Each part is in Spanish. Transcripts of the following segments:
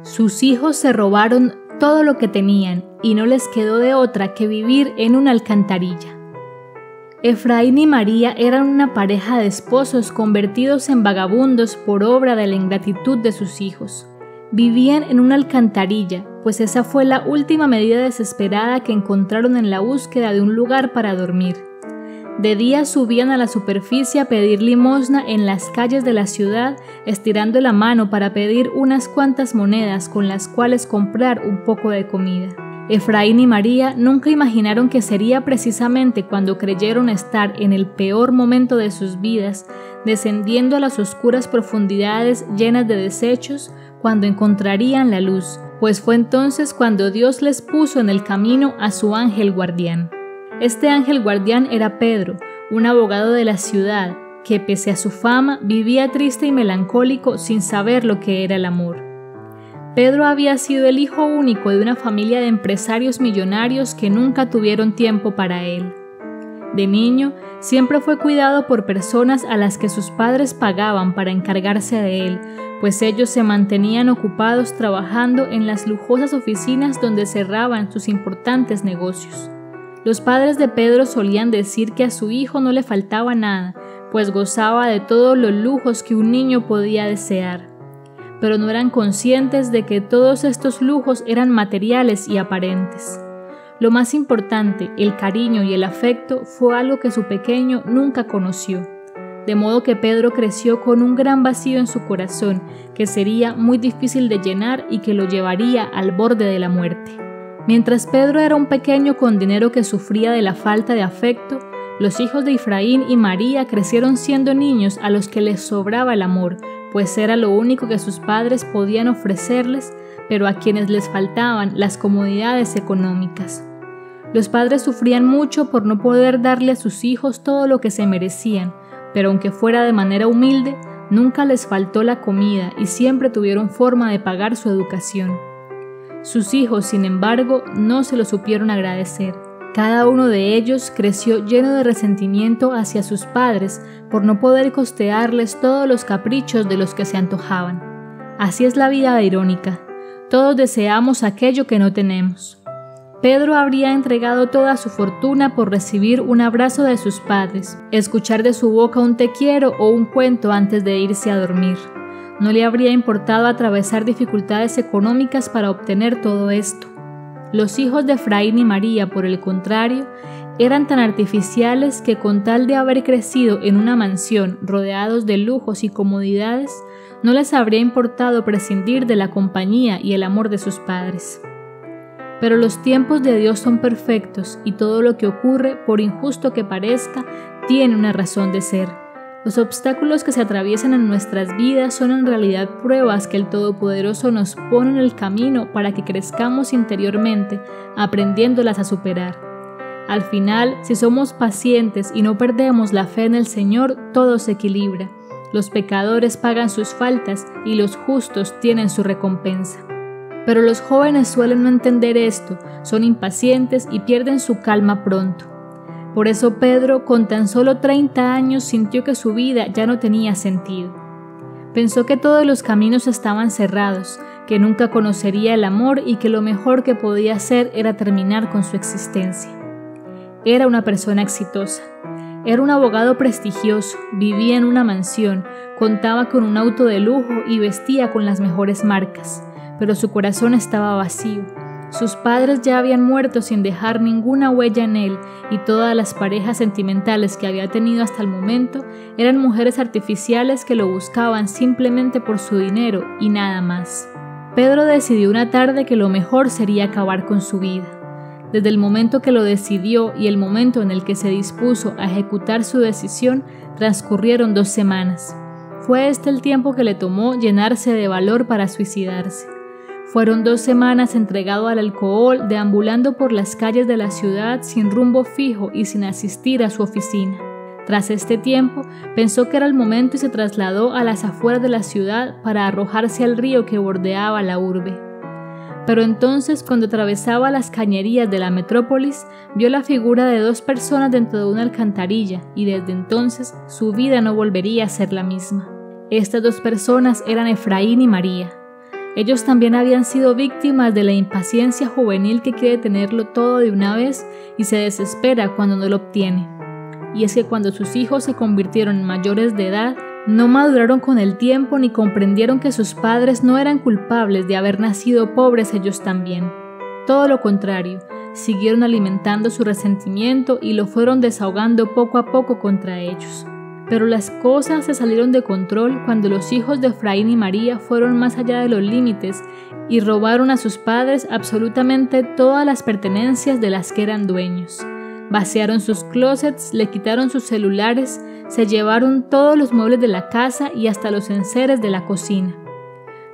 Sus hijos se robaron todo lo que tenían y no les quedó de otra que vivir en una alcantarilla. Efraín y María eran una pareja de esposos convertidos en vagabundos por obra de la ingratitud de sus hijos. Vivían en una alcantarilla, pues esa fue la última medida desesperada que encontraron en la búsqueda de un lugar para dormir. De día subían a la superficie a pedir limosna en las calles de la ciudad, estirando la mano para pedir unas cuantas monedas con las cuales comprar un poco de comida. Efraín y María nunca imaginaron que sería precisamente cuando creyeron estar en el peor momento de sus vidas, descendiendo a las oscuras profundidades llenas de desechos, cuando encontrarían la luz, pues fue entonces cuando Dios les puso en el camino a su ángel guardián. Este ángel guardián era Pedro, un abogado de la ciudad, que pese a su fama vivía triste y melancólico sin saber lo que era el amor. Pedro había sido el hijo único de una familia de empresarios millonarios que nunca tuvieron tiempo para él. De niño, siempre fue cuidado por personas a las que sus padres pagaban para encargarse de él, pues ellos se mantenían ocupados trabajando en las lujosas oficinas donde cerraban sus importantes negocios. Los padres de Pedro solían decir que a su hijo no le faltaba nada, pues gozaba de todos los lujos que un niño podía desear. Pero no eran conscientes de que todos estos lujos eran materiales y aparentes. Lo más importante, el cariño y el afecto, fue algo que su pequeño nunca conoció. De modo que Pedro creció con un gran vacío en su corazón, que sería muy difícil de llenar y que lo llevaría al borde de la muerte. Mientras Pedro era un pequeño con dinero que sufría de la falta de afecto, los hijos de Efraín y María crecieron siendo niños a los que les sobraba el amor, pues era lo único que sus padres podían ofrecerles, pero a quienes les faltaban las comodidades económicas. Los padres sufrían mucho por no poder darle a sus hijos todo lo que se merecían, pero aunque fuera de manera humilde, nunca les faltó la comida y siempre tuvieron forma de pagar su educación. Sus hijos, sin embargo, no se lo supieron agradecer. Cada uno de ellos creció lleno de resentimiento hacia sus padres por no poder costearles todos los caprichos de los que se antojaban. Así es la vida de irónica. Todos deseamos aquello que no tenemos. Pedro habría entregado toda su fortuna por recibir un abrazo de sus padres, escuchar de su boca un te quiero o un cuento antes de irse a dormir. No le habría importado atravesar dificultades económicas para obtener todo esto. Los hijos de Efraín y María, por el contrario, eran tan artificiales que con tal de haber crecido en una mansión rodeados de lujos y comodidades, no les habría importado prescindir de la compañía y el amor de sus padres. Pero los tiempos de Dios son perfectos y todo lo que ocurre, por injusto que parezca, tiene una razón de ser. Los obstáculos que se atraviesan en nuestras vidas son en realidad pruebas que el Todopoderoso nos pone en el camino para que crezcamos interiormente, aprendiéndolas a superar. Al final, si somos pacientes y no perdemos la fe en el Señor, todo se equilibra. Los pecadores pagan sus faltas y los justos tienen su recompensa. Pero los jóvenes suelen no entender esto, son impacientes y pierden su calma pronto. Por eso Pedro, con tan solo 30 años, sintió que su vida ya no tenía sentido. Pensó que todos los caminos estaban cerrados, que nunca conocería el amor y que lo mejor que podía hacer era terminar con su existencia. Era una persona exitosa. Era un abogado prestigioso, vivía en una mansión, contaba con un auto de lujo y vestía con las mejores marcas, pero su corazón estaba vacío. Sus padres ya habían muerto sin dejar ninguna huella en él y todas las parejas sentimentales que había tenido hasta el momento eran mujeres artificiales que lo buscaban simplemente por su dinero y nada más. Pedro decidió una tarde que lo mejor sería acabar con su vida. Desde el momento que lo decidió y el momento en el que se dispuso a ejecutar su decisión, transcurrieron 2 semanas. Fue este el tiempo que le tomó llenarse de valor para suicidarse. Fueron 2 semanas entregado al alcohol, deambulando por las calles de la ciudad sin rumbo fijo y sin asistir a su oficina. Tras este tiempo, pensó que era el momento y se trasladó a las afueras de la ciudad para arrojarse al río que bordeaba la urbe. Pero entonces, cuando atravesaba las cañerías de la metrópolis, vio la figura de 2 personas dentro de una alcantarilla y desde entonces su vida no volvería a ser la misma. Estas 2 personas eran Efraín y María. Ellos también habían sido víctimas de la impaciencia juvenil que quiere tenerlo todo de una vez y se desespera cuando no lo obtiene. Y es que cuando sus hijos se convirtieron en mayores de edad, no maduraron con el tiempo ni comprendieron que sus padres no eran culpables de haber nacido pobres ellos también. Todo lo contrario, siguieron alimentando su resentimiento y lo fueron desahogando poco a poco contra ellos. Pero las cosas se salieron de control cuando los hijos de Efraín y María fueron más allá de los límites y robaron a sus padres absolutamente todas las pertenencias de las que eran dueños. Vaciaron sus closets, le quitaron sus celulares, se llevaron todos los muebles de la casa y hasta los enseres de la cocina.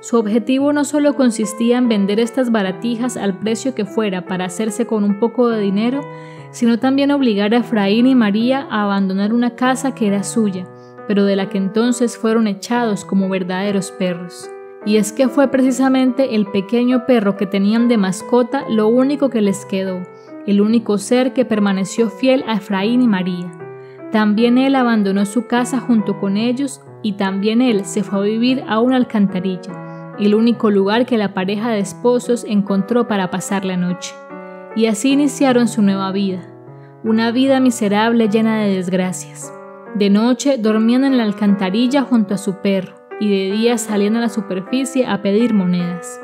Su objetivo no solo consistía en vender estas baratijas al precio que fuera para hacerse con un poco de dinero, sino también obligar a Efraín y María a abandonar una casa que era suya, pero de la que entonces fueron echados como verdaderos perros. Y es que fue precisamente el pequeño perro que tenían de mascota lo único que les quedó, el único ser que permaneció fiel a Efraín y María. También él abandonó su casa junto con ellos y también él se fue a vivir a una alcantarilla, el único lugar que la pareja de esposos encontró para pasar la noche. Y así iniciaron su nueva vida, una vida miserable llena de desgracias. De noche dormían en la alcantarilla junto a su perro y de día salían a la superficie a pedir monedas.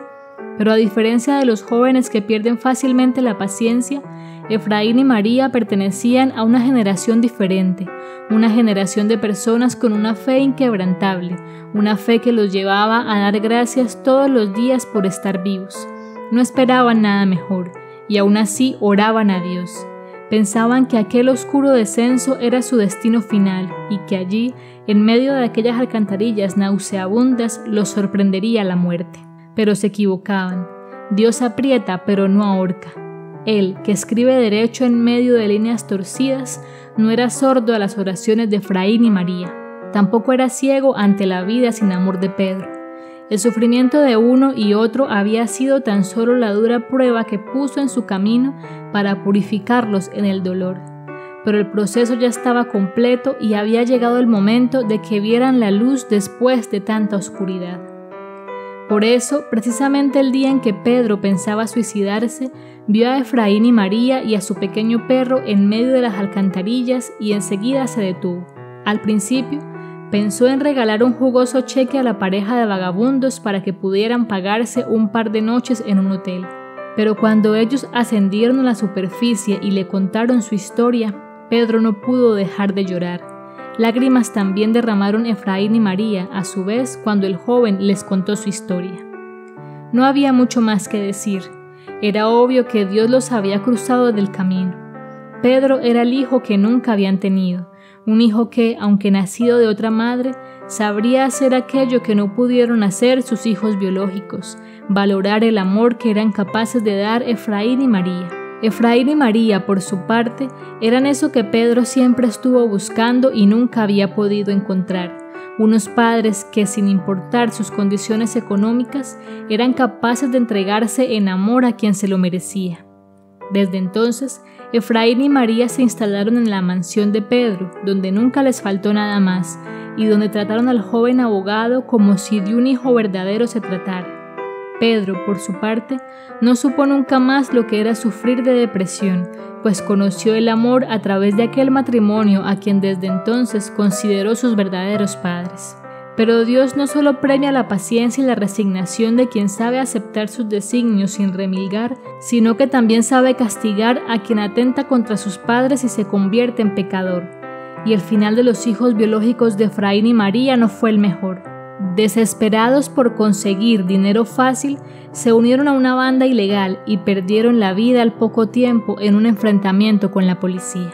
Pero a diferencia de los jóvenes que pierden fácilmente la paciencia, Efraín y María pertenecían a una generación diferente, una generación de personas con una fe inquebrantable, una fe que los llevaba a dar gracias todos los días por estar vivos. No esperaban nada mejor, y aún así oraban a Dios. Pensaban que aquel oscuro descenso era su destino final, y que allí, en medio de aquellas alcantarillas nauseabundas, los sorprendería la muerte. Pero se equivocaban. Dios aprieta, pero no ahorca. Él, que escribe derecho en medio de líneas torcidas, no era sordo a las oraciones de Efraín y María. Tampoco era ciego ante la vida sin amor de Pedro. El sufrimiento de uno y otro había sido tan solo la dura prueba que puso en su camino para purificarlos en el dolor. Pero el proceso ya estaba completo y había llegado el momento de que vieran la luz después de tanta oscuridad. Por eso, precisamente el día en que Pedro pensaba suicidarse, vio a Efraín y María y a su pequeño perro en medio de las alcantarillas y enseguida se detuvo. Al principio, pensó en regalar un jugoso cheque a la pareja de vagabundos para que pudieran pagarse un par de noches en un hotel. Pero cuando ellos ascendieron a la superficie y le contaron su historia, Pedro no pudo dejar de llorar. Lágrimas también derramaron Efraín y María, a su vez, cuando el joven les contó su historia. No había mucho más que decir. Era obvio que Dios los había cruzado del camino. Pedro era el hijo que nunca habían tenido, un hijo que, aunque nacido de otra madre, sabría hacer aquello que no pudieron hacer sus hijos biológicos, valorar el amor que eran capaces de dar Efraín y María. Efraín y María, por su parte, eran eso que Pedro siempre estuvo buscando y nunca había podido encontrar, unos padres que, sin importar sus condiciones económicas, eran capaces de entregarse en amor a quien se lo merecía. Desde entonces, Efraín y María se instalaron en la mansión de Pedro, donde nunca les faltó nada más, y donde trataron al joven abogado como si de un hijo verdadero se tratara. Pedro, por su parte, no supo nunca más lo que era sufrir de depresión, pues conoció el amor a través de aquel matrimonio a quien desde entonces consideró sus verdaderos padres. Pero Dios no solo premia la paciencia y la resignación de quien sabe aceptar sus designios sin remilgar, sino que también sabe castigar a quien atenta contra sus padres y se convierte en pecador. Y el final de los hijos biológicos de Efraín y María no fue el mejor. Desesperados por conseguir dinero fácil, se unieron a una banda ilegal y perdieron la vida al poco tiempo en un enfrentamiento con la policía.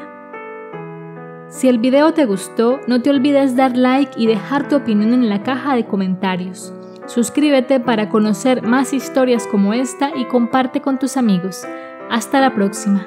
Si el video te gustó, no te olvides dar like y dejar tu opinión en la caja de comentarios. Suscríbete para conocer más historias como esta y comparte con tus amigos. Hasta la próxima.